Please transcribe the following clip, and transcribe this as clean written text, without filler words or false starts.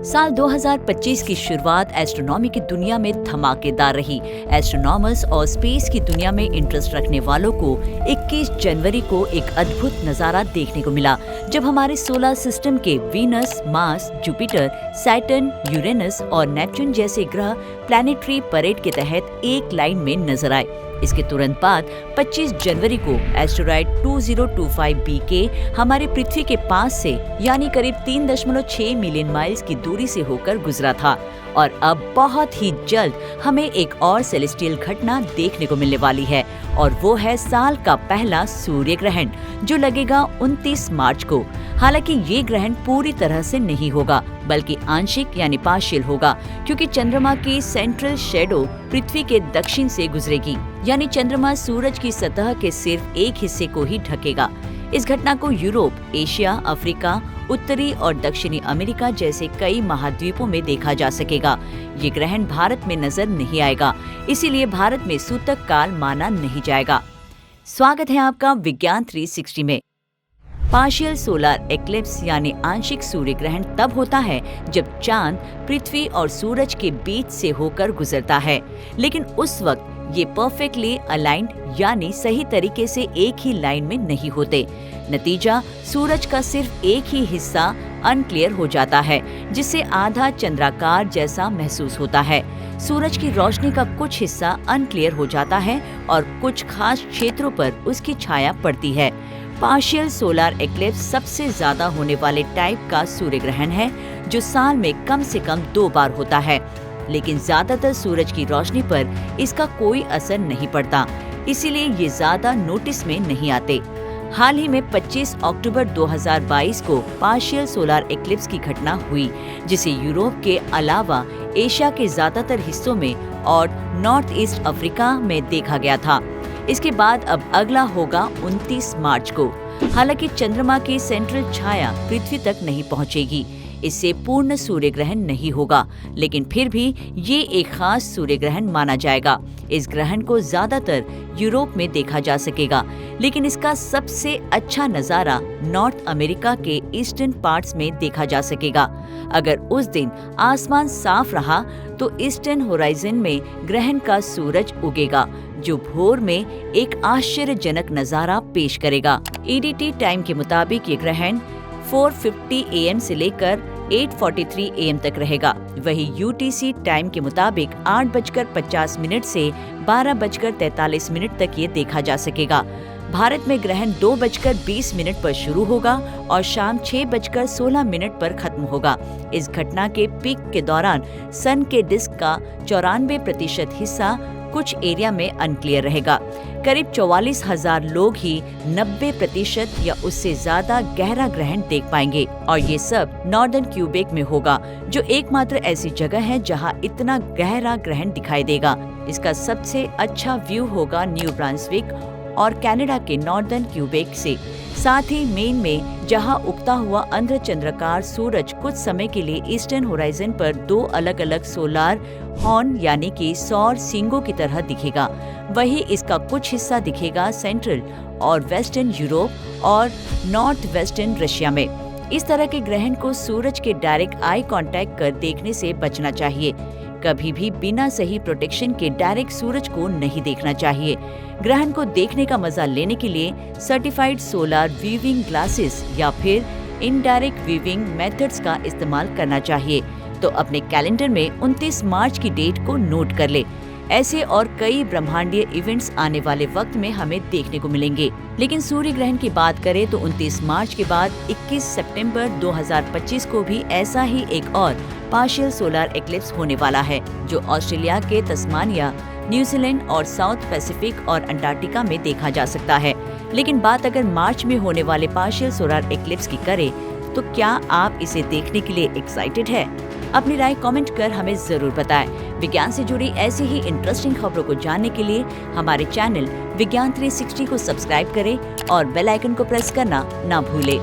साल 2025 की शुरुआत एस्ट्रोनॉमी की दुनिया में धमाकेदार रही। एस्ट्रोनॉमर्स और स्पेस की दुनिया में इंटरेस्ट रखने वालों को 21 जनवरी को एक अद्भुत नजारा देखने को मिला, जब हमारे सोलर सिस्टम के Venus, Mars, Jupiter, Saturn, Uranus और नेपच्यून जैसे ग्रह प्लैनेटरी परेड के तहत एक लाइन में नजर आए। इसके तुरंत बाद 25 जनवरी को एस्टेरॉयड 2025b के हमारे पृथ्वी के पास से यानी करीब 3.6 मिलियन माइल्स की दूरी से होकर गुजरा था। और अब बहुत ही जल्द हमें एक और सेलेस्टियल घटना देखने को मिलने वाली है, और वो है साल का पहला सूर्य ग्रहण, जो लगेगा 29 मार्च को। हालांकि ये ग्रहण पूरी तरह से नहीं होगा, बल्कि आंशिक यानी पार्शियल होगा, क्योंकि चंद्रमा की सेंट्रल शेडो पृथ्वी के दक्षिण से गुजरेगी, यानी चंद्रमा सूरज की सतह के सिर्फ एक हिस्से को ही ढकेगा। इस घटना को यूरोप, एशिया, अफ्रीका, उत्तरी और दक्षिणी अमेरिका जैसे कई महाद्वीपों में देखा जा सकेगा। ये ग्रहण भारत में नजर नहीं आएगा, इसीलिए भारत में सूतक काल माना नहीं जाएगा। स्वागत है आपका विज्ञान 360 में। पार्शियल सोलर एक्लिप्स यानी आंशिक सूर्य ग्रहण तब होता है जब चांद पृथ्वी और सूरज के बीच से होकर गुजरता है, लेकिन उस वक्त ये परफेक्टली अलाइंड यानी सही तरीके से एक ही लाइन में नहीं होते। नतीजा सूरज का सिर्फ एक ही हिस्सा अनक्लियर हो जाता है, जिससे आधा चंद्राकार जैसा महसूस होता है। सूरज की रोशनी का कुछ हिस्सा अनक्लियर हो जाता है और कुछ खास क्षेत्रों पर उसकी छाया पड़ती है। पार्शियल सोलर एक्लिप्स सबसे ज्यादा होने वाले टाइप का सूर्य ग्रहण है, जो साल में कम से कम 2 बार होता है, लेकिन ज्यादातर सूरज की रोशनी पर इसका कोई असर नहीं पड़ता, इसीलिए ये ज्यादा नोटिस में नहीं आते। हाल ही में 25 अक्टूबर 2022 को पार्शियल सोलर एक्लिप्स की घटना हुई, जिसे यूरोप के अलावा एशिया के ज्यादातर हिस्सों में और नॉर्थ ईस्ट अफ्रीका में देखा गया था। इसके बाद अब अगला होगा 29 मार्च को। हालांकि चंद्रमा की सेंट्रल छाया पृथ्वी तक नहीं पहुंचेगी, इससे पूर्ण सूर्य ग्रहण नहीं होगा, लेकिन फिर भी ये एक खास सूर्य ग्रहण माना जाएगा। इस ग्रहण को ज्यादातर यूरोप में देखा जा सकेगा, लेकिन इसका सबसे अच्छा नजारा नॉर्थ अमेरिका के ईस्टर्न पार्ट्स में देखा जा सकेगा। अगर उस दिन आसमान साफ रहा तो ईस्टर्न होराइजन में ग्रहण का सूरज उगेगा, जो भोर में एक आश्चर्यजनक नजारा पेश करेगा। ईडीटी टाइम के मुताबिक ये ग्रहण 4:50 AM से लेकर 8:43 AM तक रहेगा। वही यूटीसी टाइम के मुताबिक 8:50 से 12:43 तक ये देखा जा सकेगा। भारत में ग्रहण 2:20 पर शुरू होगा और शाम 6:16 पर खत्म होगा। इस घटना के पीक के दौरान सन के डिस्क का 94% हिस्सा कुछ एरिया में अनक्लियर रहेगा। करीब 44,000 लोग ही 90% या उससे ज्यादा गहरा ग्रहण देख पाएंगे, और ये सब नॉर्दर्न क्यूबेक में होगा, जो एकमात्र ऐसी जगह है जहां इतना गहरा ग्रहण दिखाई देगा। इसका सबसे अच्छा व्यू होगा न्यू ब्रांसविक और कनाडा के नॉर्दर्न क्यूबेक से। साथ ही मेन में जहां उगता हुआ अर्धचंद्राकार सूरज कुछ समय के लिए ईस्टर्न होराइजन पर 2 अलग अलग सोलर हॉर्न यानी कि सौर सींगों की तरह दिखेगा, वही इसका कुछ हिस्सा दिखेगा सेंट्रल और वेस्टर्न यूरोप और नॉर्थ वेस्टर्न रशिया में। इस तरह के ग्रहण को सूरज के डायरेक्ट आई कांटेक्ट कर देखने से बचना चाहिए। कभी भी बिना सही प्रोटेक्शन के डायरेक्ट सूरज को नहीं देखना चाहिए। ग्रहण को देखने का मजा लेने के लिए सर्टिफाइड सोलर व्यूइंग ग्लासेस या फिर इनडायरेक्ट व्यूइंग मेथड्स का इस्तेमाल करना चाहिए। तो अपने कैलेंडर में 29 मार्च की डेट को नोट कर ले। ऐसे और कई ब्रह्मांडीय इवेंट्स आने वाले वक्त में हमें देखने को मिलेंगे। लेकिन सूर्य ग्रहण की बात करें तो 29 मार्च के बाद 21 सितंबर 2025 को भी ऐसा ही एक और पार्शियल सोलर एक्लिप्स होने वाला है, जो ऑस्ट्रेलिया के तस्मानिया, न्यूजीलैंड और साउथ पैसिफिक और अंटार्कटिका में देखा जा सकता है। लेकिन बात अगर मार्च में होने वाले पार्शियल सोलर एक्लिप्स की करें, तो क्या आप इसे देखने के लिए एक्साइटेड है? अपनी राय कमेंट कर हमें जरूर बताएं। विज्ञान से जुड़ी ऐसी ही इंटरेस्टिंग खबरों को जानने के लिए हमारे चैनल विज्ञान 360 को सब्सक्राइब करें और बेल आइकन को प्रेस करना ना भूलें।